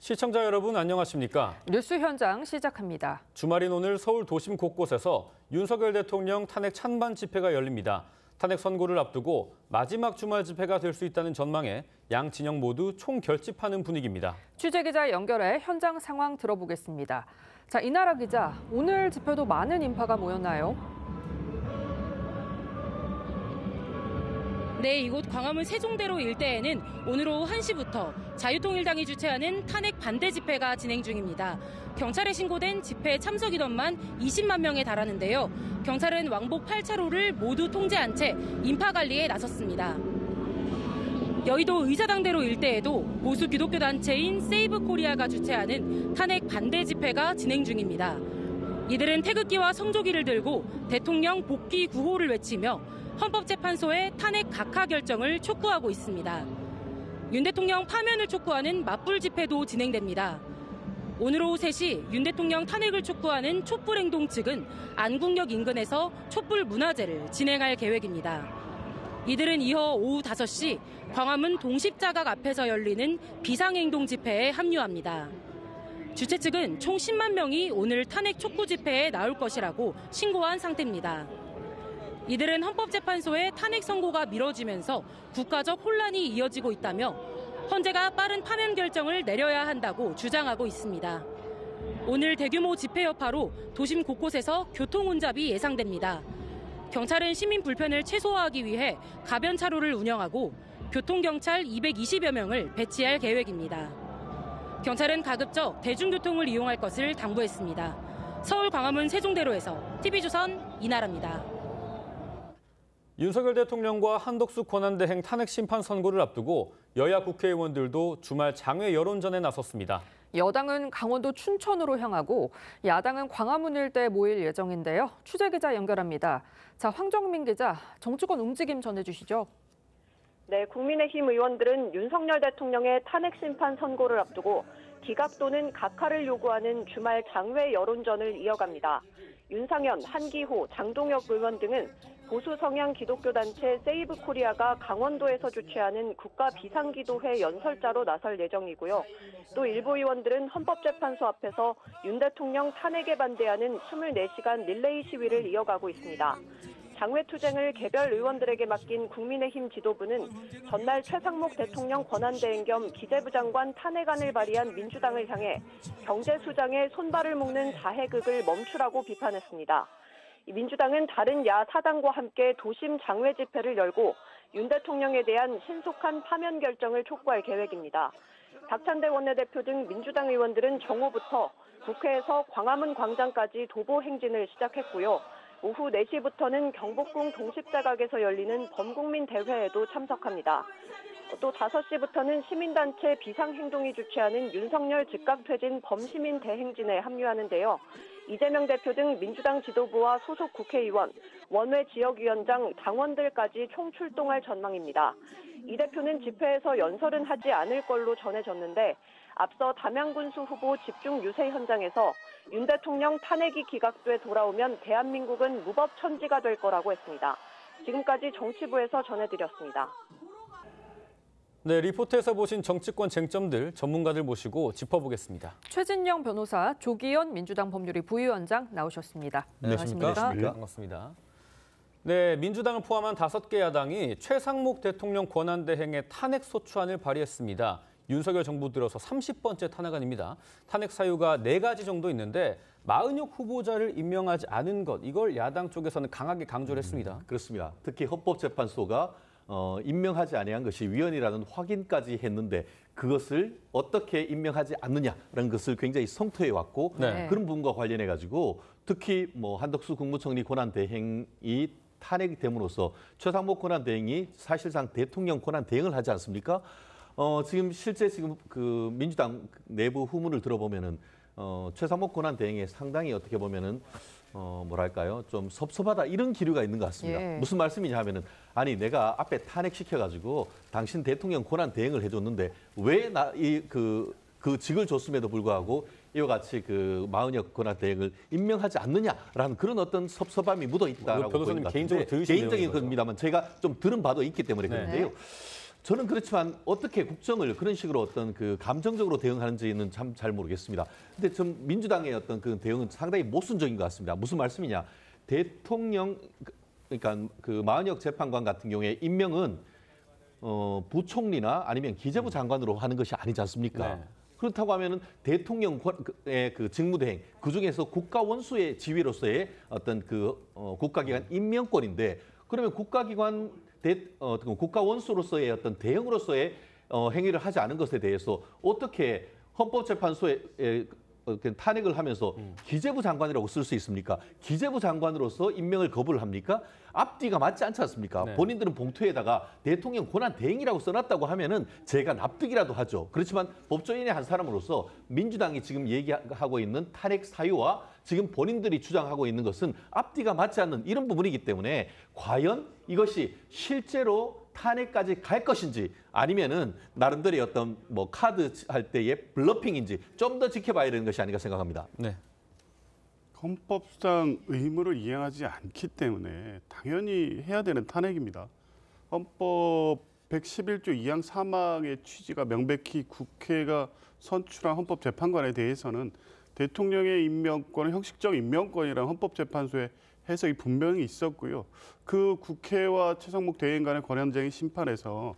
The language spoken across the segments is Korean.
시청자 여러분 안녕하십니까? 뉴스 현장 시작합니다. 주말인 오늘 서울 도심 곳곳에서 윤석열 대통령 탄핵 찬반 집회가 열립니다. 탄핵 선고를 앞두고 마지막 주말 집회가 될 수 있다는 전망에 양 진영 모두 총결집하는 분위기입니다. 취재기자 연결해 현장 상황 들어보겠습니다. 자, 이나라 기자, 오늘 집회도 많은 인파가 모였나요? 네, 이곳 광화문 세종대로 일대에는 오늘 오후 1시부터 자유통일당이 주최하는 탄핵 반대 집회가 진행 중입니다. 경찰에 신고된 집회에 참석인원만 20만 명에 달하는데요. 경찰은 왕복 8차로를 모두 통제한 채 인파 관리에 나섰습니다. 여의도 의사당대로 일대에도 보수 기독교 단체인 세이브 코리아가 주최하는 탄핵 반대 집회가 진행 중입니다. 이들은 태극기와 성조기를 들고 대통령 복귀 구호를 외치며 헌법재판소의 탄핵 각하 결정을 촉구하고 있습니다. 윤 대통령 파면을 촉구하는 맞불 집회도 진행됩니다. 오늘 오후 3시 윤 대통령 탄핵을 촉구하는 촛불행동 측은 안국역 인근에서 촛불 문화제를 진행할 계획입니다. 이들은 이어 오후 5시 광화문 동십자각 앞에서 열리는 비상행동 집회에 합류합니다. 주최 측은 총 10만 명이 오늘 탄핵 촉구 집회에 나올 것이라고 신고한 상태입니다. 이들은 헌법재판소의 탄핵 선고가 미뤄지면서 국가적 혼란이 이어지고 있다며 헌재가 빠른 파면 결정을 내려야 한다고 주장하고 있습니다. 오늘 대규모 집회 여파로 도심 곳곳에서 교통 혼잡이 예상됩니다. 경찰은 시민 불편을 최소화하기 위해 가변 차로를 운영하고 교통경찰 220여 명을 배치할 계획입니다. 경찰은 가급적 대중교통을 이용할 것을 당부했습니다. 서울 광화문 세종대로에서 TV조선 이나라입니다. 윤석열 대통령과 한덕수 권한대행 탄핵 심판 선고를 앞두고 여야 국회의원들도 주말 장외 여론전에 나섰습니다. 여당은 강원도 춘천으로 향하고 야당은 광화문 일대에 모일 예정인데요. 취재기자 연결합니다. 자, 황정민 기자, 정치권 움직임 전해주시죠. 네, 국민의힘 의원들은 윤석열 대통령의 탄핵 심판 선고를 앞두고 기각 또는 각하를 요구하는 주말 장외 여론전을 이어갑니다. 윤상현, 한기호, 장동혁 의원 등은 보수 성향 기독교 단체 세이브 코리아가 강원도에서 주최하는 국가 비상기도회 연설자로 나설 예정이고요. 또 일부 의원들은 헌법재판소 앞에서 윤 대통령 탄핵에 반대하는 24시간 릴레이 시위를 이어가고 있습니다. 장외투쟁을 개별 의원들에게 맡긴 국민의힘 지도부는 전날 최상목 대통령 권한대행 겸 기재부 장관 탄핵안을 발의한 민주당을 향해 경제수장의 손발을 묶는 자해극을 멈추라고 비판했습니다. 민주당은 다른 야 사당과 함께 도심 장외 집회를 열고 윤 대통령에 대한 신속한 파면 결정을 촉구할 계획입니다. 박찬대 원내대표 등 민주당 의원들은 정오부터 국회에서 광화문 광장까지 도보 행진을 시작했고요. 오후 4시부터는 경복궁 동십자각에서 열리는 범국민 대회에도 참석합니다. 또 5시부터는 시민단체 비상행동이 주최하는 윤석열 즉각퇴진 범시민 대행진에 합류하는데요. 이재명 대표 등 민주당 지도부와 소속 국회의원, 원외 지역위원장, 당원들까지 총출동할 전망입니다. 이 대표는 집회에서 연설은 하지 않을 걸로 전해졌는데 앞서 담양군수 후보 집중 유세 현장에서 윤 대통령 탄핵이 기각돼 돌아오면 대한민국은 무법천지가 될 거라고 했습니다. 지금까지 정치부에서 전해드렸습니다. 네, 리포트에서 보신 정치권 쟁점들 전문가들 모시고 짚어보겠습니다. 최진영 변호사, 조기현 민주당 법률위 부위원장 나오셨습니다. 안녕하십니까? 반갑습니다. 네, 민주당을 포함한 5개 야당이 최상목 대통령 권한대행의 탄핵 소추안을 발의했습니다. 윤석열 정부 들어서 30번째 탄핵안입니다. 탄핵 사유가 4가지 정도 있는데 마은혁 후보자를 임명하지 않은 것, 이걸 야당 쪽에서는 강하게 강조를 했습니다. 그렇습니다. 특히 헌법재판소가 임명하지 아니한 것이 위헌이라는 확인까지 했는데 그것을 어떻게 임명하지 않느냐라는 것을 굉장히 성토해 왔고 네. 그런 부분과 관련해 가지고 특히 한덕수 국무총리 권한대행이 탄핵이 됨으로써 최상목 권한대행이 사실상 대통령 권한대행을 하지 않습니까? 지금 실제 그 민주당 내부 후문을 들어보면은 최상목 권한대행에 상당히 어떻게 보면은 뭐랄까요, 좀 섭섭하다 이런 기류가 있는 것 같습니다. 예. 무슨 말씀이냐 하면은 아니 내가 앞에 탄핵시켜가지고 당신 대통령 권한대행을 해줬는데 왜 그 직을 줬음에도 불구하고 이와 같이 그 마은혁 권한대행을 임명하지 않느냐라는 그런 어떤 섭섭함이 묻어 있다라고 보는 것 같은데 개인적으로 개인적인 겁니다만 제가 좀 들은 바도 있기 때문에 그런데요. 저는 그렇지만 어떻게 국정을 그런 식으로 어떤 그 감정적으로 대응하는지는 참 잘 모르겠습니다. 근데 전 민주당의 어떤 그 대응은 상당히 모순적인 것 같습니다. 무슨 말씀이냐? 대통령 그러니까 그 마은혁 재판관 같은 경우에 임명은 부총리나 아니면 기재부 장관으로 하는 것이 아니지 않습니까? 네. 그렇다고 하면은 대통령의 그 직무대행 그 중에서 국가원수의 지위로서의 어떤 그 국가기관 임명권인데 그러면 국가원수로서의 어떤 대응으로서의 행위를 하지 않은 것에 대해서 어떻게 헌법재판소에 탄핵을 하면서 기재부 장관이라고 쓸 수 있습니까? 기재부 장관으로서 임명을 거부를 합니까? 앞뒤가 맞지 않지 않습니까? 네. 본인들은 봉투에다가 대통령 권한 대행이라고 써놨다고 하면은 제가 납득이라도 하죠. 그렇지만 법조인의 한 사람으로서 민주당이 지금 얘기하고 있는 탄핵 사유와 지금 본인들이 주장하고 있는 것은 앞뒤가 맞지 않는 이런 부분이기 때문에 과연 이것이 실제로 탄핵까지 갈 것인지 아니면은 나름대로의 어떤 뭐 카드 할 때의 블러핑인지 좀 더 지켜봐야 되는 것이 아닌가 생각합니다. 네. 헌법상 의무를 이행하지 않기 때문에 당연히 해야 되는 탄핵입니다. 헌법 111조 2항 3항의 취지가 명백히 국회가 선출한 헌법재판관에 대해서는 대통령의 임명권은 형식적 임명권이라는 헌법재판소의 해석이 분명히 있었고요. 그 국회와 최상목 대행 간의 권한쟁의 심판에서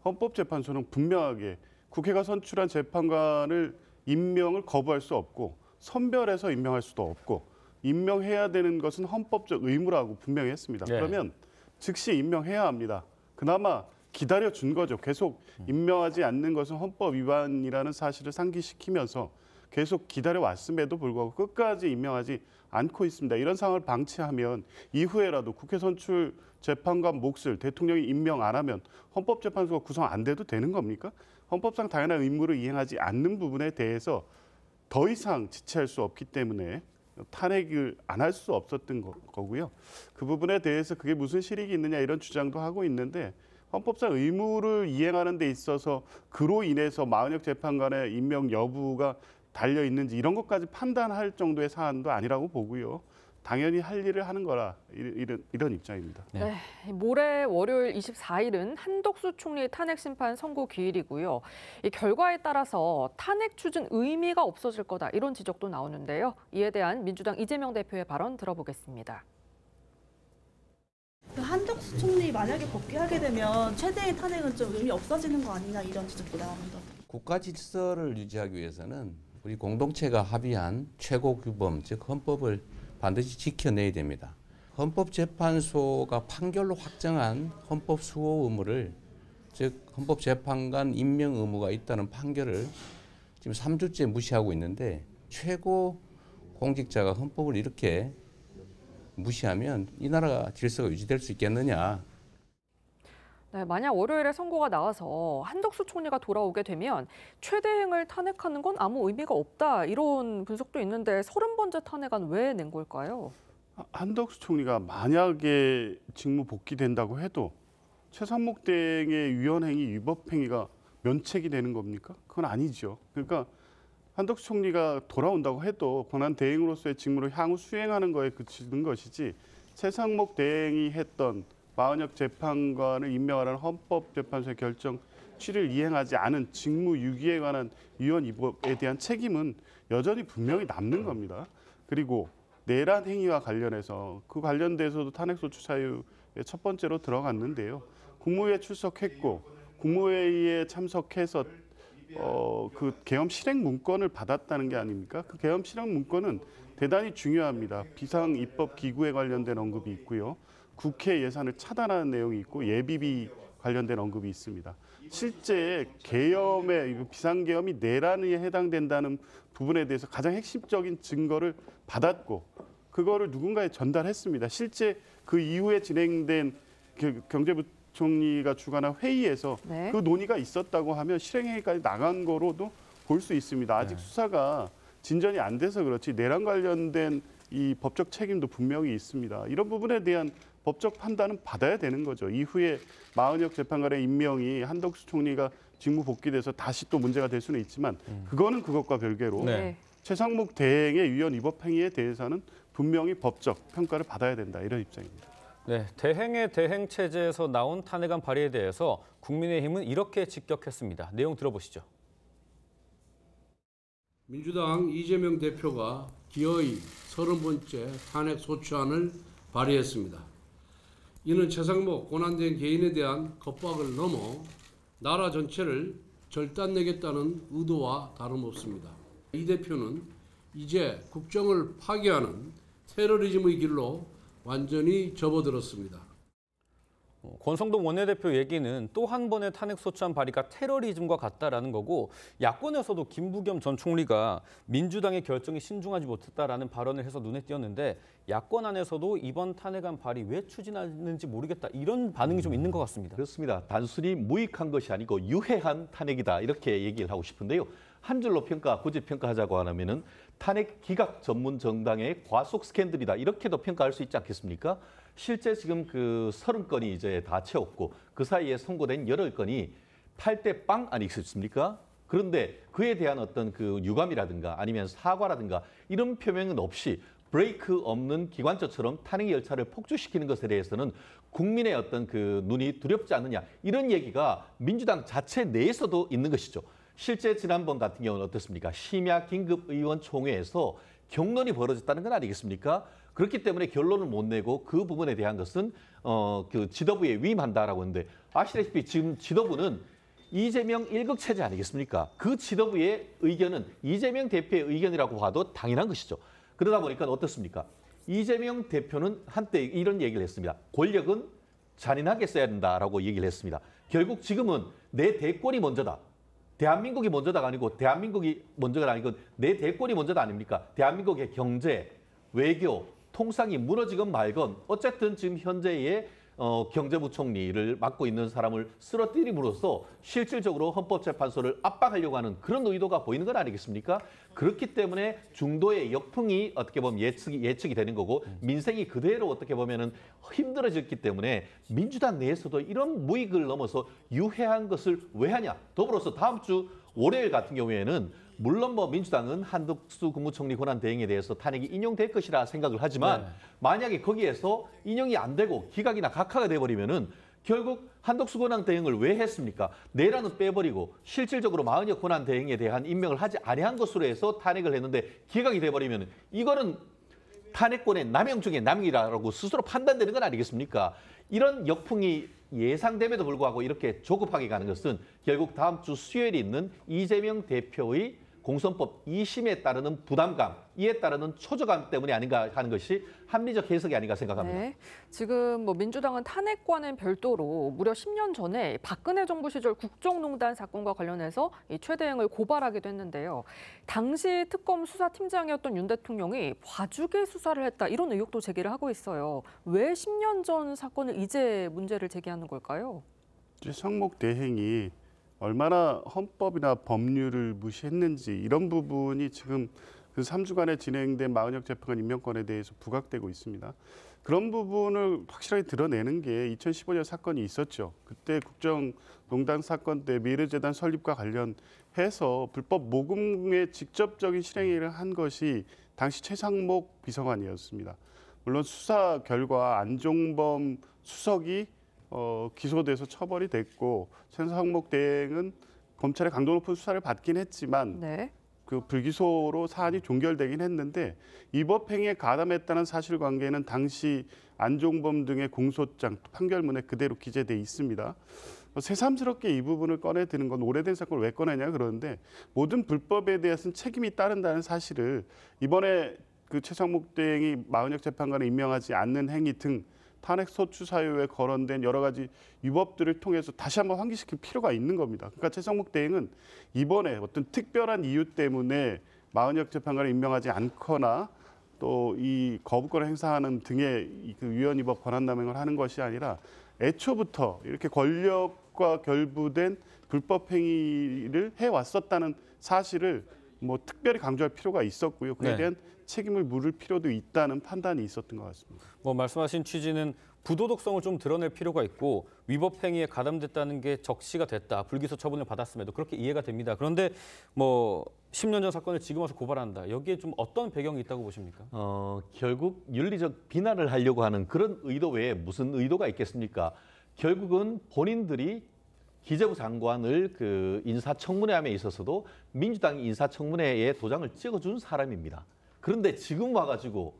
헌법재판소는 분명하게 국회가 선출한 재판관을 임명을 거부할 수 없고 선별해서 임명할 수도 없고 임명해야 되는 것은 헌법적 의무라고 분명히 했습니다. 네. 그러면 즉시 임명해야 합니다. 그나마 기다려준 거죠. 계속 임명하지 않는 것은 헌법 위반이라는 사실을 상기시키면서 계속 기다려왔음에도 불구하고 끝까지 임명하지 않고 있습니다. 이런 상황을 방치하면 이후에라도 국회 선출 재판관 몫을 대통령이 임명 안 하면 헌법재판소가 구성 안 돼도 되는 겁니까? 헌법상 당연한 의무를 이행하지 않는 부분에 대해서 더 이상 지체할 수 없기 때문에 탄핵을 안 할 수 없었던 거고요. 그 부분에 대해서 그게 무슨 실익이 있느냐 이런 주장도 하고 있는데 헌법상 의무를 이행하는 데 있어서 그로 인해서 마은혁 재판관의 임명 여부가 달려 있는지 이런 것까지 판단할 정도의 사안도 아니라고 보고요. 당연히 할 일을 하는 거라 이런 입장입니다. 네, 모레 월요일 24일은 한덕수 총리 탄핵 심판 선고 기일이고요. 이 결과에 따라서 탄핵 추진 의미가 없어질 거다 이런 지적도 나오는데요. 이에 대한 민주당 이재명 대표의 발언 들어보겠습니다. 한덕수 총리 만약에 복귀하게 되면 최대의 탄핵은 좀 의미 없어지는 거 아니냐 이런 지적도 나옵니다. 국가 질서를 유지하기 위해서는 우리 공동체가 합의한 최고 규범, 즉 헌법을 반드시 지켜내야 됩니다. 헌법재판소가 판결로 확정한 헌법 수호 의무를, 즉 헌법재판관 임명 의무가 있다는 판결을 지금 3주째 무시하고 있는데 최고 공직자가 헌법을 이렇게 무시하면 이 나라 질서가 유지될 수 있겠느냐. 네, 만약 월요일에 선고가 나와서 한덕수 총리가 돌아오게 되면 최대행을 탄핵하는 건 아무 의미가 없다 이런 분석도 있는데 30번째 탄핵안 왜 낸 걸까요? 한덕수 총리가 만약에 직무 복귀된다고 해도 최상목 대행의 위헌행위, 위법행위가 면책이 되는 겁니까? 그건 아니죠. 그러니까 한덕수 총리가 돌아온다고 해도 권한 대행으로서의 직무를 향후 수행하는 거에 그치는 것이지 최상목 대행이 했던 마은혁 재판관을 임명하라는 헌법재판소의 결정 취를 이행하지 않은 직무 유기에 관한 위헌 위법에 대한 책임은 여전히 분명히 남는 겁니다. 그리고 내란 행위와 관련해서 그 관련돼서도 탄핵소추 사유의 첫 번째로 들어갔는데요. 국무회의에 출석했고 국무회의에 참석해서 그 계엄 실행 문건을 받았다는 게 아닙니까? 그 계엄 실행 문건은 대단히 중요합니다. 비상 입법 기구에 관련된 언급이 있고요. 국회 예산을 차단하는 내용이 있고 예비비 관련된 언급이 있습니다. 실제 계엄의 비상계엄이 내란에 해당된다는 부분에 대해서 가장 핵심적인 증거를 받았고 그거를 누군가에 전달했습니다. 실제 그 이후에 진행된 경제부총리가 주관한 회의에서 네. 그 논의가 있었다고 하면 실행행위까지 나간 거로도 볼 수 있습니다. 아직 수사가 진전이 안 돼서 그렇지 내란 관련된 이 법적 책임도 분명히 있습니다. 이런 부분에 대한 법적 판단은 받아야 되는 거죠. 이후에 마은혁 재판관의 임명이 한덕수 총리가 직무 복귀돼서 다시 또 문제가 될 수는 있지만 그거는 그것과 별개로 네. 최상목 대행의 위헌 위법 행위에 대해서는 분명히 법적 평가를 받아야 된다 이런 입장입니다. 네, 대행의 대행 체제에서 나온 탄핵안 발의에 대해서 국민의힘은 이렇게 직격했습니다. 내용 들어보시죠. 민주당 이재명 대표가 기어이 30번째 탄핵 소추안을 발의했습니다. 이는 최상목 고난된 개인에 대한 겁박을 넘어 나라 전체를 절단내겠다는 의도와 다름없습니다. 이 대표는 이제 국정을 파괴하는 테러리즘의 길로 완전히 접어들었습니다. 권성동 원내대표 얘기는 또 한 번의 탄핵소추안 발의가 테러리즘과 같다라는 거고, 야권에서도 김부겸 전 총리가 민주당의 결정이 신중하지 못했다라는 발언을 해서 눈에 띄었는데, 야권 안에서도 이번 탄핵안 발의 왜 추진하는지 모르겠다, 이런 반응이 좀 있는 것 같습니다. 그렇습니다. 단순히 무익한 것이 아니고 유해한 탄핵이다, 이렇게 얘기를 하고 싶은데요. 한 줄로 고집평가하자고 하면은 탄핵 기각 전문 정당의 과속 스캔들이다, 이렇게도 평가할 수 있지 않겠습니까? 실제 지금 그 30건이 이제 다 채웠고 그 사이에 선고된 8건이 8대 0 아니겠습니까? 그런데 그에 대한 어떤 그 유감이라든가 아니면 사과라든가 이런 표명은 없이 브레이크 없는 기관차처럼 탄핵 열차를 폭주시키는 것에 대해서는 국민의 어떤 그 눈이 두렵지 않느냐, 이런 얘기가 민주당 자체 내에서도 있는 것이죠. 실제 지난번 같은 경우는 어떻습니까? 심야 긴급 의원 총회에서 격론이 벌어졌다는 건 아니겠습니까? 그렇기 때문에 결론을 못 내고 그 부분에 대한 것은 그 지도부에 위임한다라고 하는데, 아시다시피 지금 지도부는 이재명 1국 체제 아니겠습니까? 그 지도부의 의견은 이재명 대표의 의견이라고 봐도 당연한 것이죠. 그러다 보니까 어떻습니까? 이재명 대표는 한때 이런 얘기를 했습니다. 권력은 잔인하게 써야 된다라고 얘기를 했습니다. 결국 지금은 내 대권이 먼저다. 대한민국이 먼저다가 아니고 대한민국이 먼저가 아니고 내 대권이 먼저다 아닙니까? 대한민국의 경제, 외교, 통상이 무너지건 말건 어쨌든 지금 현재의 경제부총리를 맡고 있는 사람을 쓰러뜨림으로써 실질적으로 헌법재판소를 압박하려고 하는 그런 의도가 보이는 건 아니겠습니까? 그렇기 때문에 중도의 역풍이 어떻게 보면 예측이 되는 거고, 민생이 그대로 어떻게 보면은 힘들어졌기 때문에 민주당 내에서도 이런 무익을 넘어서 유해한 것을 왜 하냐. 더불어서 다음 주 월요일 같은 경우에는 물론 뭐 민주당은 한덕수 국무총리 권한 대행에 대해서 탄핵이 인용될 것이라 생각을 하지만 만약에 거기에서 인용이 안 되고 기각이나 각하가 돼버리면은 결국 한덕수 권한 대행을 왜 했습니까? 내란은 빼버리고 실질적으로 마흔여 권한 대행에 대한 임명을 하지 아니한 것으로 해서 탄핵을 했는데 기각이 돼버리면은 이거는 탄핵권의 남용 중에 남용이라고 스스로 판단되는 건 아니겠습니까? 이런 역풍이 예상됨에도 불구하고 이렇게 조급하게 가는 것은 결국 다음 주 수요일에 있는 이재명 대표의 공선법 2심에 따르는 부담감, 이에 따르는 초조감 때문이 아닌가 하는 것이 합리적 해석이 아닌가 생각합니다. 네, 지금 뭐 민주당은 탄핵과는 별도로 무려 10년 전에 박근혜 정부 시절 국정농단 사건과 관련해서 이 최대행을 고발하기도 했는데요. 당시 특검 수사팀장이었던 윤 대통령이 봐주게 수사를 했다, 이런 의혹도 제기를 하고 있어요. 왜 10년 전 사건을 이제 문제를 제기하는 걸까요? 최상목 대행이 얼마나 헌법이나 법률을 무시했는지, 이런 부분이 지금 그 3주간에 진행된 마은혁 재판관 임명권에 대해서 부각되고 있습니다. 그런 부분을 확실하게 드러내는 게 2015년 사건이 있었죠. 그때 국정농단 사건 때 미르재단 설립과 관련해서 불법 모금의 직접적인 실행을 한 것이 당시 최상목 비서관이었습니다. 물론 수사 결과 안종범 수석이 기소돼서 처벌이 됐고 최상목 대행은 검찰의 강도 높은 수사를 받긴 했지만 그 불기소로 사안이 종결되긴 했는데 위법행위에 가담했다는 사실관계는 당시 안종범 등의 공소장 판결문에 그대로 기재돼 있습니다. 새삼스럽게 이 부분을 꺼내드는 건 오래된 사건을 왜 꺼내냐 그러는데, 모든 불법에 대해서는 책임이 따른다는 사실을 이번에 그 최상목 대행이 마은혁 재판관을 임명하지 않는 행위 등 탄핵 소추 사유에 거론된 여러 가지 위법들을 통해서 다시 한번 환기시킬 필요가 있는 겁니다. 그러니까 최상목 대행은 이번에 어떤 특별한 이유 때문에 마은혁 재판관을 임명하지 않거나 또 이 거부권을 행사하는 등의 그 위헌위법 권한남용을 하는 것이 아니라 애초부터 이렇게 권력과 결부된 불법 행위를 해왔었다는 사실을 뭐 특별히 강조할 필요가 있었고요. 그에 대한 책임을 물을 필요도 있다는 판단이 있었던 것 같습니다. 뭐 말씀하신 취지는 부도덕성을 좀 드러낼 필요가 있고 위법 행위에 가담됐다는 게 적시가 됐다, 불기소 처분을 받았음에도 그렇게 이해가 됩니다. 그런데 뭐 10년 전 사건을 지금 와서 고발한다. 여기에 좀 어떤 배경이 있다고 보십니까? 결국 윤리적 비난을 하려고 하는 그런 의도 외에 무슨 의도가 있겠습니까? 결국은 본인들이 기재부 장관을 그 인사청문회함에 있어서도 민주당 인사청문회에 도장을 찍어준 사람입니다. 그런데 지금 와가지고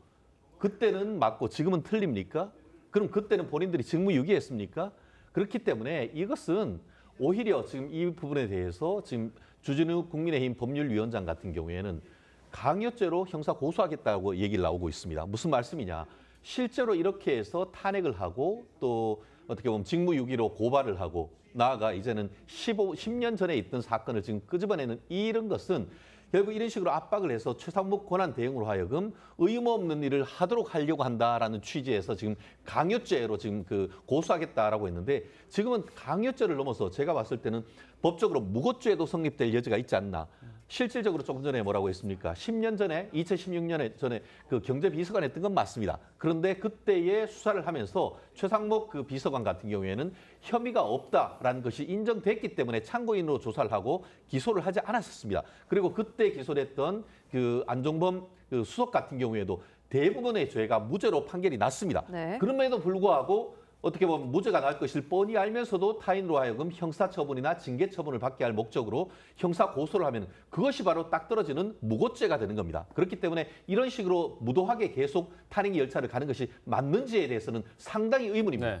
그때는 맞고 지금은 틀립니까? 그럼 그때는 본인들이 직무유기했습니까? 그렇기 때문에 이것은 오히려 지금 이 부분에 대해서 지금 주진우 국민의힘 법률위원장 같은 경우에는 강요죄로 형사 고소하겠다고 얘기를 나오고 있습니다. 무슨 말씀이냐? 실제로 이렇게 해서 탄핵을 하고 또 어떻게 보면 직무유기로 고발을 하고 나아가 이제는 10년 전에 있던 사건을 지금 끄집어내는 이런 것은 결국 이런 식으로 압박을 해서 최상목 권한 대행으로 하여금 의무 없는 일을 하려고 한다라는 취지에서 지금 강요죄로 지금 고소하겠다라고 했는데 지금은 강요죄를 넘어서 제가 봤을 때는 법적으로 무고죄도 성립될 여지가 있지 않나. 실질적으로 조금 전에 뭐라고 했습니까? 10년 전에 2016년에 전에 그 경제비서관 했던 건 맞습니다. 그런데 그때의 수사를 하면서 최상목 그 비서관 같은 경우에는 혐의가 없다라는 것이 인정됐기 때문에 참고인으로 조사를 하고 기소를 하지 않았었습니다. 그리고 그때 기소됐던 그 안종범 그 수석 같은 경우에도 대부분의 죄가 무죄로 판결이 났습니다. 네. 그럼에도 불구하고 어떻게 보면 무죄가 날 것을 뻔히 알면서도 타인으로 하여금 형사처분이나 징계처분을 받게 할 목적으로 형사 고소를 하면 그것이 바로 딱 떨어지는 무고죄가 되는 겁니다. 그렇기 때문에 이런 식으로 무도하게 계속 탄핵 열차를 가는 것이 맞는지에 대해서는 상당히 의문입니다.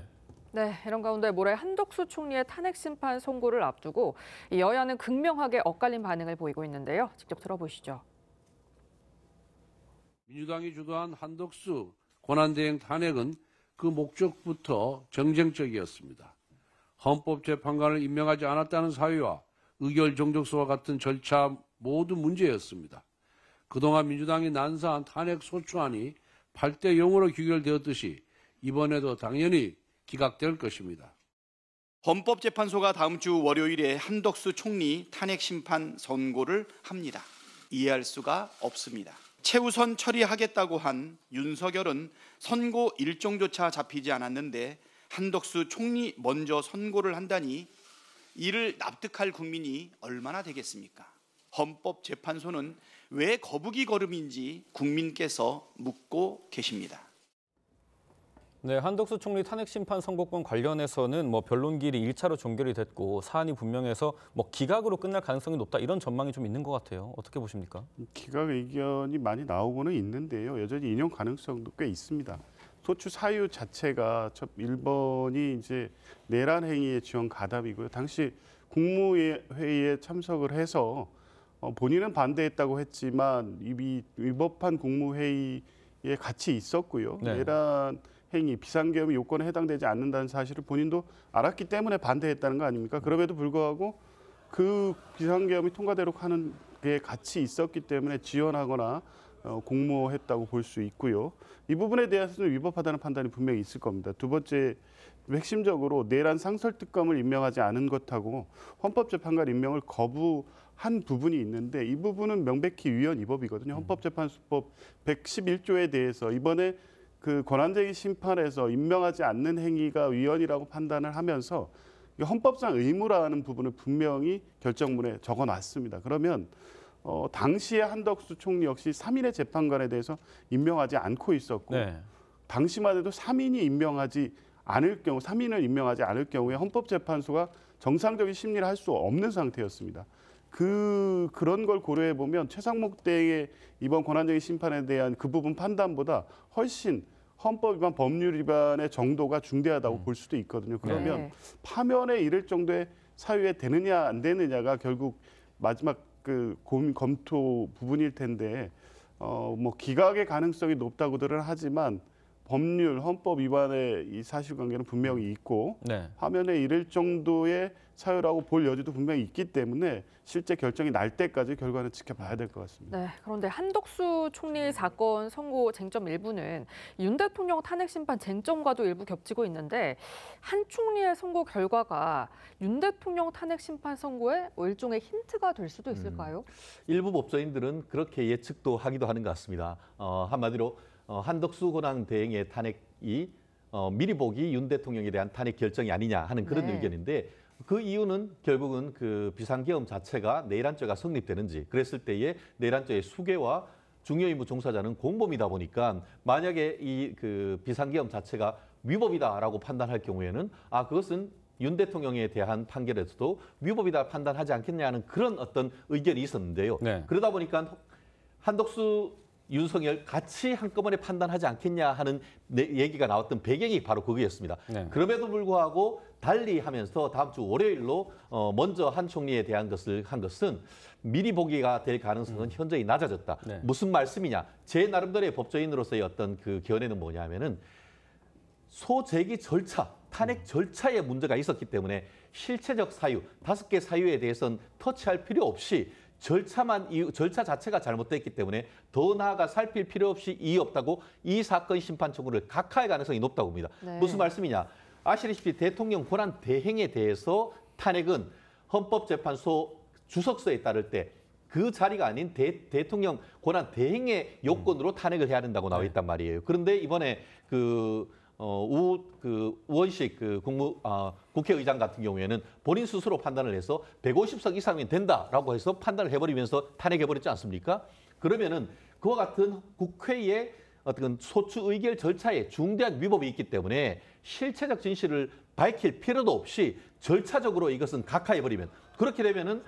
네, 이런 가운데 모레 한덕수 총리의 탄핵 심판 선고를 앞두고 여야는 극명하게 엇갈린 반응을 보이고 있는데요. 직접 들어보시죠. 민주당이 주도한 한덕수 권한대행 탄핵은 그 목적부터 정쟁적이었습니다. 헌법재판관을 임명하지 않았다는 사유와 의결 정족서와 같은 절차 모두 문제였습니다. 그동안 민주당이 난사한 탄핵 소추안이 8대 0으로 규결되었듯이 이번에도 당연히 기각될 것입니다. 헌법재판소가 다음 주 월요일에 한덕수 총리 탄핵 심판 선고를 합니다. 이해할 수가 없습니다. 최우선 처리하겠다고 한 윤석열은 선고 일정조차 잡히지 않았는데 한덕수 총리 먼저 선고를 한다니 이를 납득할 국민이 얼마나 되겠습니까? 헌법재판소는 왜 거북이 걸음인지 국민께서 묻고 계십니다. 네, 한덕수 총리 탄핵 심판 선고권 관련해서는 변론기일이 1차로 종결이 됐고 사안이 분명해서 기각으로 끝날 가능성이 높다 이런 전망이 좀 있는 것 같아요. 어떻게 보십니까? 기각 의견이 많이 나오고는 있는데요. 여전히 인용 가능성도 꽤 있습니다. 소추 사유 자체가 1번이 이제 내란 행위의 지원 가담이고요. 당시 국무회의에 참석을 해서 본인은 반대했다고 했지만 이미 위법한 국무회의에 같이 있었고요. 네. 내란 행위, 비상계엄 요건에 해당되지 않는다는 사실을 본인도 알았기 때문에 반대했다는 거 아닙니까? 그럼에도 불구하고 그 비상계엄이 통과되도록 하는 게 같이 있었기 때문에 지원하거나 공모했다고 볼 수 있고요. 이 부분에 대해서는 위법하다는 판단이 분명히 있을 겁니다. 두 번째, 핵심적으로 내란 상설특검을 임명하지 않은 것하고 헌법재판관 임명을 거부한 부분이 있는데 이 부분은 명백히 위헌 위법이거든요. 헌법재판소법 111조에 대해서 이번에 그 권한쟁의 심판에서 임명하지 않는 행위가 위헌이라고 판단을 하면서 헌법상 의무라는 부분을 분명히 결정문에 적어놨습니다. 그러면 당시에 한덕수 총리 역시 3인의 재판관에 대해서 임명하지 않고 있었고 당시만 해도 3인을 임명하지 않을 경우에 헌법재판소가 정상적인 심리를 할 수 없는 상태였습니다. 그런 걸 고려해 보면 최상목 대의 이번 권한쟁의 심판에 대한 그 부분 판단보다 훨씬 헌법 위반, 법률 위반의 정도가 중대하다고 볼 수도 있거든요. 그러면 파면에 이를 정도의 사유에 되느냐 안 되느냐가 결국 마지막 그 고민 검토 부분일 텐데 기각의 가능성이 높다고들은 하지만 법률, 헌법 위반의 이 사실관계는 분명히 있고 파면에 이를 정도의 사유라고 볼 여지도 분명히 있기 때문에 실제 결정이 날 때까지 결과는 지켜봐야 될 것 같습니다. 네, 그런데 한덕수 총리 사건 선고 쟁점 일부는 윤 대통령 탄핵 심판 쟁점과도 일부 겹치고 있는데 한 총리의 선고 결과가 윤 대통령 탄핵 심판 선고에 일종의 힌트가 될 수도 있을까요? 일부 법조인들은 그렇게 예측도 하기도 하는 것 같습니다. 한마디로 한덕수 권한 대행의 탄핵이 미리 보기 윤 대통령에 대한 탄핵 결정이 아니냐 하는 그런 의견인데 그 이유는 결국은 그 비상계엄 자체가 내란죄가 성립되는지, 그랬을 때에 내란죄의 수괴와 중요임무 종사자는 공범이다 보니까 만약에 이 그 비상계엄 자체가 위법이다라고 판단할 경우에는 그것은 윤 대통령에 대한 판결에서도 위법이다 판단하지 않겠냐는 그런 어떤 의견이 있었는데요. 네. 그러다 보니까 한덕수, 윤석열 같이 한꺼번에 판단하지 않겠냐 하는 얘기가 나왔던 배경이 바로 그거였습니다. 네. 그럼에도 불구하고 달리 하면서 다음 주 월요일로 먼저 한 총리에 대한 것을 한 것은 미리 보기가 될 가능성은 현저히 낮아졌다. 네. 무슨 말씀이냐? 제 나름대로의 법조인으로서의 어떤 그 견해는 뭐냐면은 소재기 절차, 탄핵 절차에 문제가 있었기 때문에 실체적 사유, 5개 사유에 대해서는 터치할 필요 없이 절차 자체가 잘못됐기 때문에 더 나아가 살필 필요 없이 이의 없다고 이 사건 심판 청구를 각하할 가능성이 높다고 봅니다. 네. 무슨 말씀이냐? 아시다시피 대통령 권한 대행에 대해서 탄핵은 헌법재판소 주석서에 따를 때 그 자리가 아닌 대통령 권한 대행의 요건으로 탄핵을 해야 된다고 나와 있단 말이에요. 그런데 이번에 우원식 국회의장 같은 경우에는 본인 스스로 판단을 해서 150석 이상이면 된다라고 해서 판단을 해버리면서 탄핵해버렸지 않습니까? 그러면은 그와 같은 국회의 어떤 소추 의결 절차에 중대한 위법이 있기 때문에 실체적 진실을 밝힐 필요도 없이 절차적으로 이것은 각하해버리면, 그렇게 되면은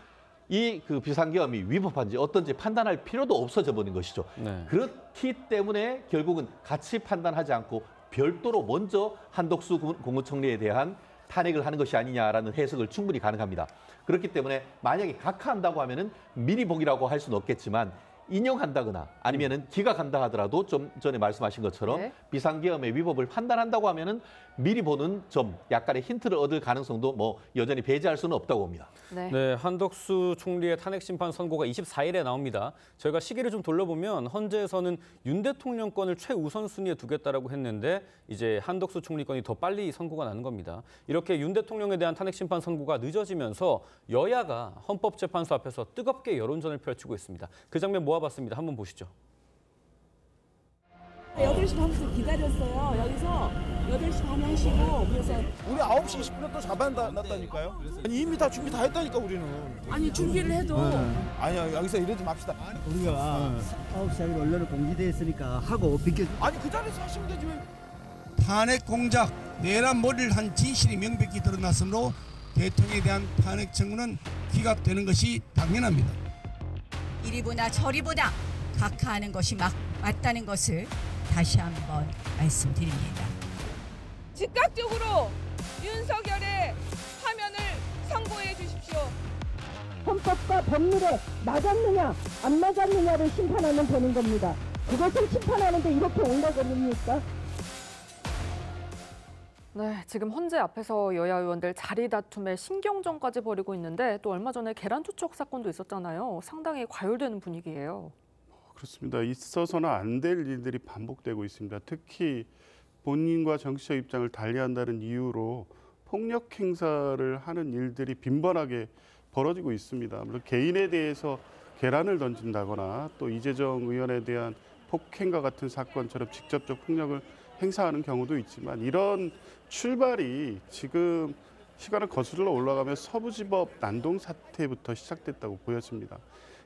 이 그 비상계엄이 위법한지 어떤지 판단할 필요도 없어져 버린 것이죠. 네. 그렇기 때문에 결국은 같이 판단하지 않고 별도로 먼저 한덕수 국무총리에 대한 탄핵을 하는 것이 아니냐라는 해석을 충분히 가능합니다. 그렇기 때문에 만약에 각하한다고 하면은 미리 보기라고 할 수는 없겠지만 인용한다거나 아니면은 기각한다 하더라도 좀 전에 말씀하신 것처럼 네. 비상계엄의 위법을 판단한다고 하면은 미리 보는 점 약간의 힌트를 얻을 가능성도 뭐 여전히 배제할 수는 없다고 봅니다. 네. 네, 한덕수 총리의 탄핵 심판 선고가 24일에 나옵니다. 저희가 시기를 좀 돌려보면 헌재에서는 윤 대통령 건을 최우선 순위에 두겠다라고 했는데 이제 한덕수 총리 건이 더 빨리 선고가 나는 겁니다. 이렇게 윤 대통령에 대한 탄핵 심판 선고가 늦어지면서 여야가 헌법재판소 앞에서 뜨겁게 여론전을 펼치고 있습니다. 그 장면 모아봤습니다. 한번 보시죠. 8시 반부터 기다렸어요. 여기서 8시 반에 쉬고 그래서 우리 9시 20분에 또 잡아놨다니까요. 아니 이미 다 준비 다 했다니까 우리는. 아니 준비를 해도 아니야 여기서 이러지 맙시다. 우리가 9시 하기로 언론에 공지돼 있으니까 하고 비켜. 아니 그 자리에서 하시면 되지 왜. 탄핵 공작, 내란 몰이를 한 진실이 명백히 드러났으므로 대통령에 대한 탄핵 청구는 기각되는 것이 당연합니다. 이리 보나 저리 보나 각하하는 것이 맞다는 것을 다시 한번 말씀드립니다. 즉각적으로 윤석열의 파면을 선고해 주십시오. 헌법과 법률에 맞았느냐 안 맞았느냐를 심판하면 되는 겁니다. 그것을 심판하는데 이렇게 옹달거립니까? 네, 지금 헌재 앞에서 여야 의원들 자리 다툼에 신경전까지 벌이고 있는데 또 얼마 전에 계란 투척 사건도 있었잖아요. 상당히 과열되는 분위기예요. 그렇습니다. 있어서는 안 될 일들이 반복되고 있습니다. 특히 본인과 정치적 입장을 달리한다는 이유로 폭력 행사를 하는 일들이 빈번하게 벌어지고 있습니다. 물론 개인에 대해서 계란을 던진다거나 또 이재정 의원에 대한 폭행과 같은 사건처럼 직접적 폭력을 행사하는 경우도 있지만 이런 출발이 지금 시간을 거슬러 올라가면 서부지법 난동 사태부터 시작됐다고 보여집니다.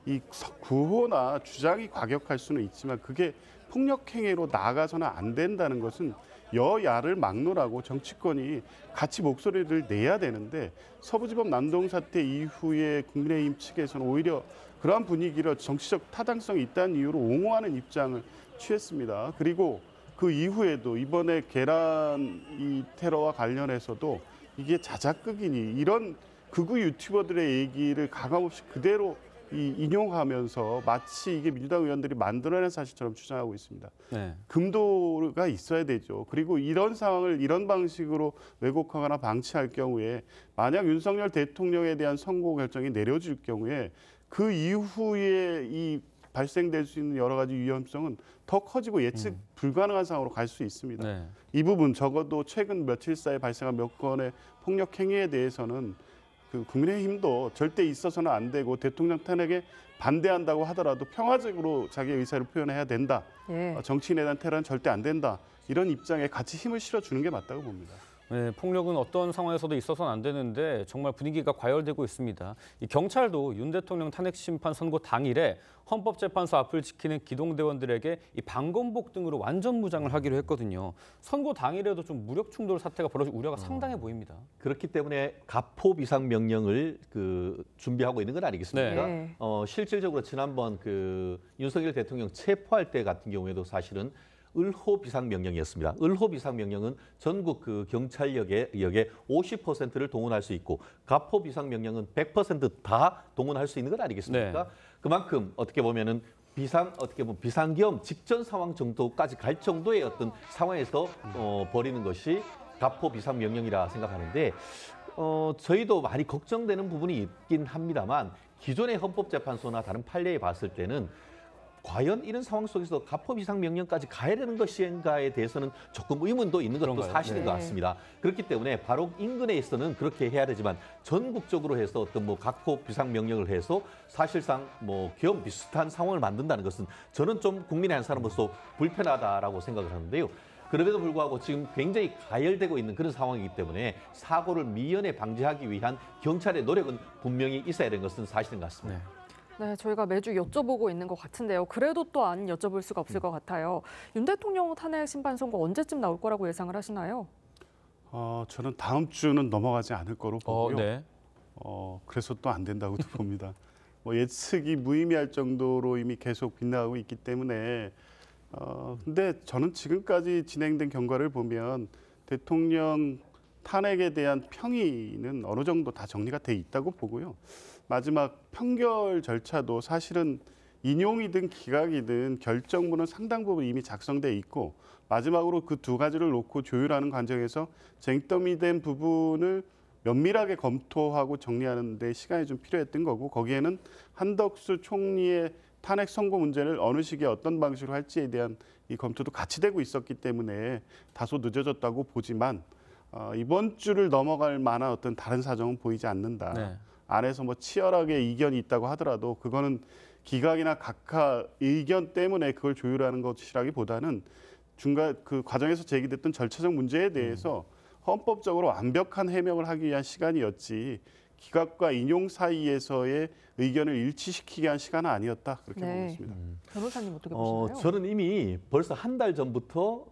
이 구호나 주장이 과격할 수는 있지만 그게 폭력행위로 나아가서는 안 된다는 것은 여야를 막론하고 정치권이 같이 목소리를 내야 되는데 서부지법 난동 사태 이후에 국민의힘 측에서는 오히려 그러한 분위기를 정치적 타당성이 있다는 이유로 옹호하는 입장을 취했습니다. 그리고 그 이후에도 이번에 계란 이 테러와 관련해서도 이게 자작극이니 이런 극우 유튜버들의 얘기를 가감없이 그대로 인용하면서 마치 이게 민주당 의원들이 만들어낸 사실처럼 주장하고 있습니다. 네. 금도가 있어야 되죠. 그리고 이런 상황을 이런 방식으로 왜곡하거나 방치할 경우에 만약 윤석열 대통령에 대한 선고 결정이 내려질 경우에 그 이후에 이 발생될 수 있는 여러 가지 위험성은 더 커지고 예측 불가능한 상황으로 갈 수 있습니다. 네. 이 부분 적어도 최근 며칠 사이에 발생한 몇 건의 폭력 행위에 대해서는 그 국민의힘도 절대 있어서는 안 되고 대통령 탄핵에 반대한다고 하더라도 평화적으로 자기의 의사를 표현해야 된다. 예. 정치인에 대한 테러는 절대 안 된다. 이런 입장에 같이 힘을 실어주는 게 맞다고 봅니다. 네, 폭력은 어떤 상황에서도 있어서는 안 되는데 정말 분위기가 과열되고 있습니다. 이 경찰도 윤 대통령 탄핵 심판 선고 당일에 헌법재판소 앞을 지키는 기동대원들에게 이 방검복 등으로 완전 무장을 하기로 했거든요. 선고 당일에도 좀 무력 충돌 사태가 벌어질 우려가 상당해 보입니다. 그렇기 때문에 가포 비상 명령을 준비하고 있는 건 아니겠습니까? 네. 실질적으로 지난번 윤석열 대통령 체포할 때 같은 경우에도 사실은 을호 비상 명령이었습니다. 을호 비상 명령은 전국 경찰력의 50%를 동원할 수 있고 가포 비상 명령은 100% 다 동원할 수 있는 건 아니겠습니까? 네. 그만큼 어떻게 보면은 비상겸 직전 상황 정도까지 갈 정도의 어떤 상황에서 벌이는 것이 가포 비상 명령이라 생각하는데 저희도 많이 걱정되는 부분이 있긴 합니다만 기존의 헌법재판소나 다른 판례에 봤을 때는 과연 이런 상황 속에서 가포 비상 명령까지 가야 되는 것인가에 대해서는 조금 의문도 있는 것도 그런가요? 사실인 것 네. 같습니다. 그렇기 때문에 바로 인근에 있어서는 그렇게 해야 되지만 전국적으로 해서 어떤 가포 비상 명령을 해서 사실상 겸 비슷한 상황을 만든다는 것은 저는 좀 국민의 한 사람으로서 불편하다라고 생각을 하는데요. 그럼에도 불구하고 지금 굉장히 가열되고 있는 그런 상황이기 때문에 사고를 미연에 방지하기 위한 경찰의 노력은 분명히 있어야 되는 것은 사실인 것 같습니다. 네, 저희가 매주 여쭤보고 있는 것 같은데요. 그래도 또 안 여쭤볼 수가 없을 것 같아요. 윤 대통령 탄핵 심판 선고 언제쯤 나올 거라고 예상을 하시나요? 저는 다음 주는 넘어가지 않을 거로 보고요. 네. 그래서 또 안 된다고도 봅니다. 예측이 무의미할 정도로 이미 계속 빗나가고 있기 때문에 근데 저는 지금까지 진행된 경과를 보면 대통령 탄핵에 대한 평의는 어느 정도 다 정리가 돼 있다고 보고요. 마지막 판결 절차도 사실은 인용이든 기각이든 결정문은 상당 부분 이미 작성돼 있고 마지막으로 그 두 가지를 놓고 조율하는 과정에서 쟁점이 된 부분을 면밀하게 검토하고 정리하는 데 시간이 좀 필요했던 거고 거기에는 한덕수 총리의 탄핵 선고 문제를 어느 시기에 어떤 방식으로 할지에 대한 이 검토도 같이 되고 있었기 때문에 다소 늦어졌다고 보지만 이번 주를 넘어갈 만한 어떤 다른 사정은 보이지 않는다. 네. 안에서 치열하게 이견이 있다고 하더라도 그거는 기각이나 각하 의견 때문에 그걸 조율하는 것이라기보다는 중간 그 과정에서 제기됐던 절차적 문제에 대해서 헌법적으로 완벽한 해명을 하기 위한 시간이었지 기각과 인용 사이에서의 의견을 일치시키기 위한 시간은 아니었다 그렇게 보고 있습니다. 변호사님 어떻게 보시나요? 저는 이미 벌써 한 달 전부터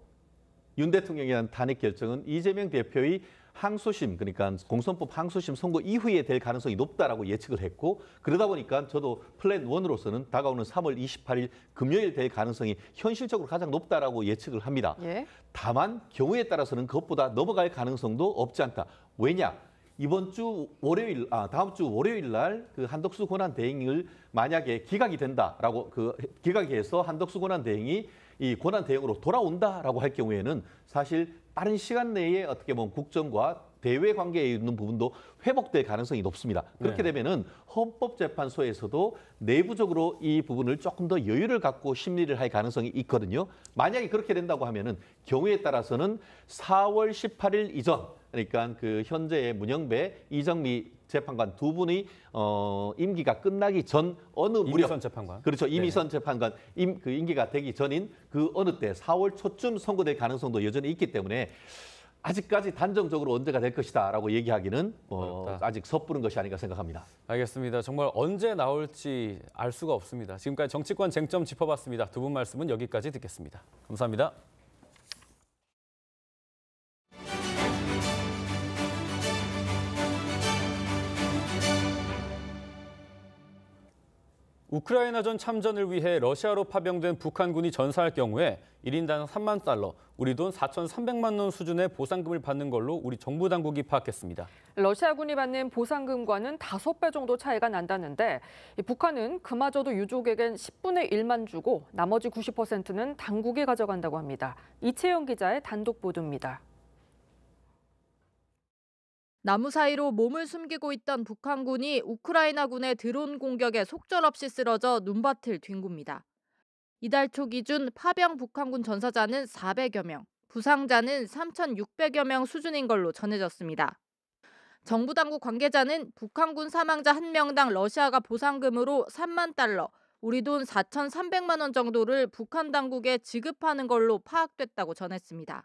윤 대통령에 대한 탄핵 결정은 이재명 대표의 항소심, 그러니까 공선법 항소심 선고 이후에 될 가능성이 높다라고 예측을 했고 그러다 보니까 저도 플랜 1으로서는 다가오는 3월 28일 금요일 될 가능성이 현실적으로 가장 높다라고 예측을 합니다. 예? 다만 경우에 따라서는 그것보다 넘어갈 가능성도 없지 않다. 왜냐? 다음 주 월요일 날 한덕수 권한 대행을 만약에 기각이 된다라고 기각해서 한덕수 권한 대행이 이 권한 대행으로 돌아온다라고 할 경우에는 사실 빠른 시간 내에 어떻게 보면 국정과 대외 관계에 있는 부분도 회복될 가능성이 높습니다. 그렇게 되면은 헌법재판소에서도 내부적으로 이 부분을 조금 더 여유를 갖고 심리를 할 가능성이 있거든요. 만약에 그렇게 된다고 하면은 경우에 따라서는 4월 18일 이전, 그러니까 현재의 문영배, 이정미 재판관 두 분이 임기가 끝나기 전 어느 무렵 이미선 재판관. 그렇죠. 이미선 재판관 임기가 되기 전인 그 어느 때 4월 초쯤 선고될 가능성도 여전히 있기 때문에 아직까지 단정적으로 언제가 될 것이다라고 얘기하기는 아직 섣부른 것이 아닌가 생각합니다. 알겠습니다. 정말 언제 나올지 알 수가 없습니다. 지금까지 정치권 쟁점 짚어봤습니다. 두 분 말씀은 여기까지 듣겠습니다. 감사합니다. 우크라이나전 참전을 위해 러시아로 파병된 북한군이 전사할 경우에 1인당 3만 달러, 우리 돈 4,300만 원 수준의 보상금을 받는 걸로 우리 정부 당국이 파악했습니다. 러시아군이 받는 보상금과는 5배 정도 차이가 난다는데 북한은 그마저도 유족에겐 10분의 1만 주고 나머지 90%는 당국이 가져간다고 합니다. 이채영 기자의 단독 보도입니다. 나무 사이로 몸을 숨기고 있던 북한군이 우크라이나군의 드론 공격에 속절없이 쓰러져 눈밭을 뒹굽니다. 이달 초 기준 파병 북한군 전사자는 400여 명, 부상자는 3,600여 명 수준인 걸로 전해졌습니다. 정부 당국 관계자는 북한군 사망자 1명당 러시아가 보상금으로 3만 달러, 우리 돈 4,300만 원 정도를 북한 당국에 지급하는 걸로 파악됐다고 전했습니다.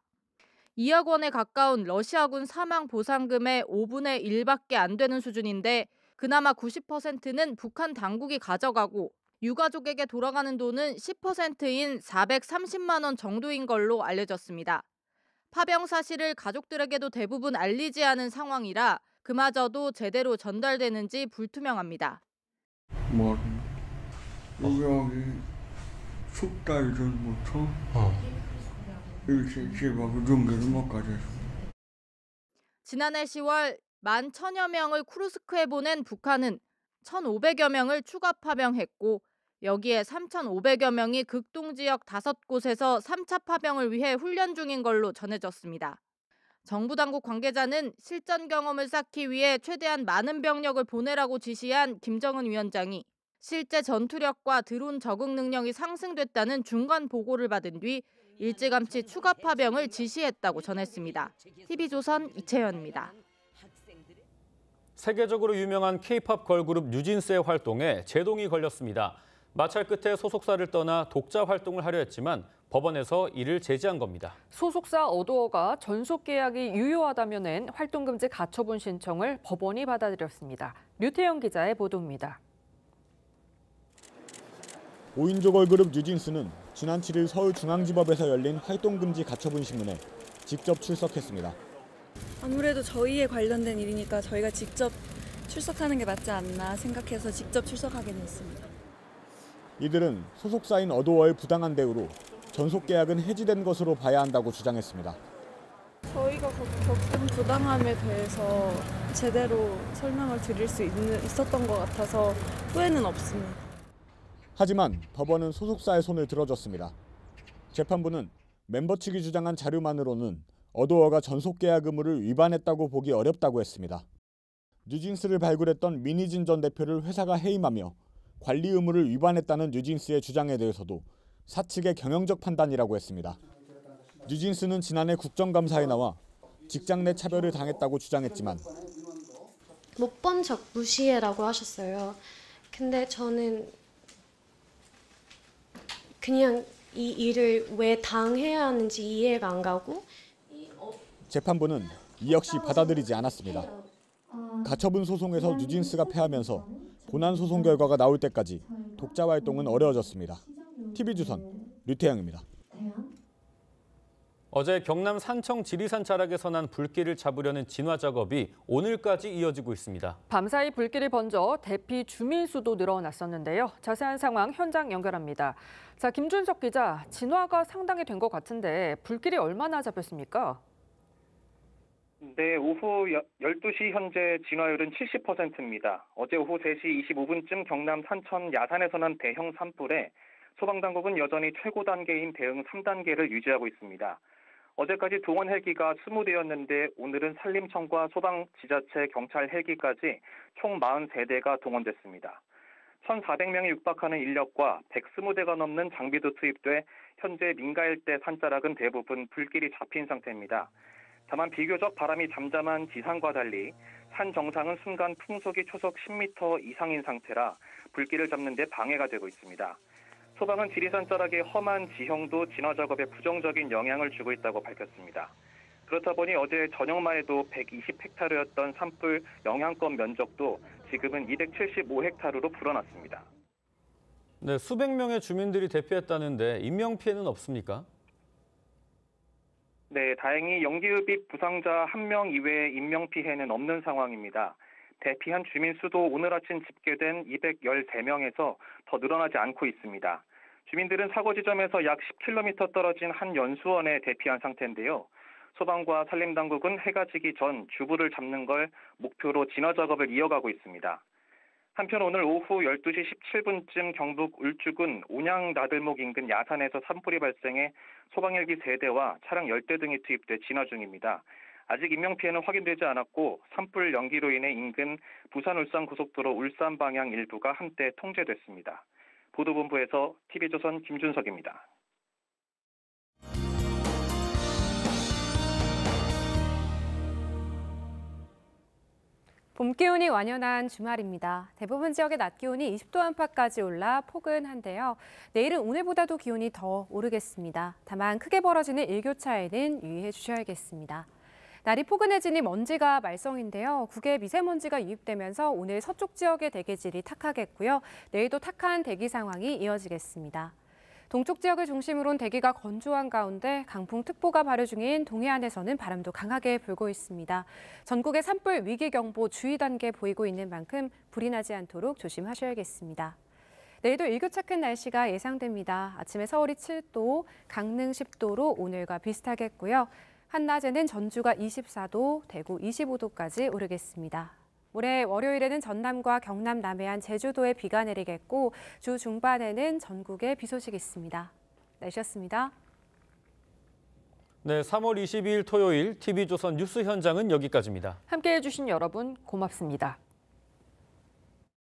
2억 원에 가까운 러시아군 사망 보상금의 5분의 1밖에 안 되는 수준인데 그나마 90%는 북한 당국이 가져가고 유가족에게 돌아가는 돈은 10%인 430만 원 정도인 걸로 알려졌습니다. 파병 사실을 가족들에게도 대부분 알리지 않은 상황이라 그마저도 제대로 전달되는지 불투명합니다. 여기 숙달 전부터 일제치하고 중계를 못 가졌습니다. 지난해 10월 11,000여 명을 쿠르스크에 보낸 북한은 1,500여 명을 추가 파병했고 여기에 3,500여 명이 극동 지역 5곳에서 3차 파병을 위해 훈련 중인 걸로 전해졌습니다. 정부 당국 관계자는 실전 경험을 쌓기 위해 최대한 많은 병력을 보내라고 지시한 김정은 위원장이 실제 전투력과 드론 적응 능력이 상승됐다는 중간 보고를 받은 뒤 일찌감치 추가 파병을 지시했다고 전했습니다. TV조선 이채연입니다. 세계적으로 유명한 K-팝 걸그룹 뉴진스의 활동에 제동이 걸렸습니다. 마찰 끝에 소속사를 떠나 독자 활동을 하려 했지만 법원에서 이를 제지한 겁니다. 소속사 어도어가 전속 계약이 유효하다며 낸 활동금지 가처분 신청을 법원이 받아들였습니다. 류태영 기자의 보도입니다. 5인조 걸그룹 뉴진스는 지난 7일 서울중앙지법에서 열린 활동금지 가처분 신문에 직접 출석했습니다. 아무래도 저희에 관련된 일이니까 저희가 직접 출석하는 게 맞지 않나 생각해서 직접 출석하게 됐습니다. 이들은 소속사인 어도어의 부당한 대우로 전속 계약은 해지된 것으로 봐야 한다고 주장했습니다. 저희가 겪은 부당함에 대해서 제대로 설명을 드릴 수 있었던 것 같아서 후회는 없습니다. 하지만 법원은 소속사의 손을 들어줬습니다. 재판부는 멤버 측이 주장한 자료만으로는 어도어가 전속 계약 의무를 위반했다고 보기 어렵다고 했습니다. 뉴진스를 발굴했던 민희진 전 대표를 회사가 해임하며 관리 의무를 위반했다는 뉴진스의 주장에 대해서도 사측의 경영적 판단이라고 했습니다. 뉴진스는 지난해 국정감사에 나와 직장 내 차별을 당했다고 주장했지만 못 본 적 무시해라고 하셨어요. 근데 저는 그냥 이 일을 왜 당해야 하는지 이해가 안 가고 재판부는 이 역시 받아들이지 않았습니다. 가처분 소송에서 뉴진스가 패하면서 본안 소송 결과가 나올 때까지 독자 활동은 어려워졌습니다. TV조선 류태영입니다. 어제 경남 산청 지리산 자락에서 난 불길을 잡으려는 진화 작업이 오늘까지 이어지고 있습니다. 밤사이 불길이 번져 대피 주민 수도 늘어났었는데요. 자세한 상황 현장 연결합니다. 자, 김준석 기자, 진화가 상당히 된 것 같은데 불길이 얼마나 잡혔습니까? 네, 오후 12시 현재 진화율은 70%입니다. 어제 오후 3시 25분쯤 경남 산천 야산에서 난 대형 산불에 소방당국은 여전히 최고 단계인 대응 3단계를 유지하고 있습니다. 어제까지 동원 헬기가 20대였는데 오늘은 산림청과 소방, 지자체, 경찰 헬기까지 총 43대가 동원됐습니다. 1,400명이 육박하는 인력과 120대가 넘는 장비도 투입돼 현재 민가 일대 산자락은 대부분 불길이 잡힌 상태입니다. 다만 비교적 바람이 잠잠한 지상과 달리 산 정상은 순간 풍속이 초속 10m 이상인 상태라 불길을 잡는 데 방해가 되고 있습니다. 소방은 지리산 자락의 험한 지형도 진화 작업에 부정적인 영향을 주고 있다고 밝혔습니다. 그렇다 보니 어제 저녁만 해도 120헥타르였던 산불 영향권 면적도 지금은 275헥타르로 불어났습니다. 네, 수백 명의 주민들이 대피했다는데 인명피해는 없습니까? 네, 다행히 연기흡입 부상자 1명 이외의 인명피해는 없는 상황입니다. 대피한 주민 수도 오늘 아침 집계된 213명에서 더 늘어나지 않고 있습니다. 주민들은 사고 지점에서 약 10km 떨어진 한 연수원에 대피한 상태인데요. 소방과 산림당국은 해가 지기 전 주부를 잡는 걸 목표로 진화 작업을 이어가고 있습니다. 한편 오늘 오후 12시 17분쯤 경북 울주군 온양나들목 인근 야산에서 산불이 발생해 소방헬기 3대와 차량 10대 등이 투입돼 진화 중입니다. 아직 인명피해는 확인되지 않았고 산불 연기로 인해 인근 부산-울산 고속도로 울산 방향 일부가 한때 통제됐습니다. 보도본부에서 TV조선 김준석입니다. 봄 기온이 완연한 주말입니다. 대부분 지역의 낮 기온이 20도 안팎까지 올라 포근한데요. 내일은 오늘보다도 기온이 더 오르겠습니다. 다만 크게 벌어지는 일교차에는 유의해 주셔야겠습니다. 날이 포근해지니 먼지가 말썽인데요. 국외 미세먼지가 유입되면서 오늘 서쪽 지역의 대기질이 탁하겠고요. 내일도 탁한 대기 상황이 이어지겠습니다. 동쪽 지역을 중심으로는 대기가 건조한 가운데 강풍특보가 발효 중인 동해안에서는 바람도 강하게 불고 있습니다. 전국에 산불 위기경보 주의 단계 보이고 있는 만큼 불이 나지 않도록 조심하셔야겠습니다. 내일도 일교차 큰 날씨가 예상됩니다. 아침에 서울이 7도, 강릉 10도로 오늘과 비슷하겠고요. 한낮에는 전주가 24도, 대구 25도까지 오르겠습니다. 올해 월요일에는 전남과 경남 남해안 제주도에 비가 내리겠고 주 중반에는 전국에 비 소식이 있습니다. 날씨였습니다. 네, 3월 22일 토요일 TV조선 뉴스 현장은 여기까지입니다. 함께해 주신 여러분 고맙습니다.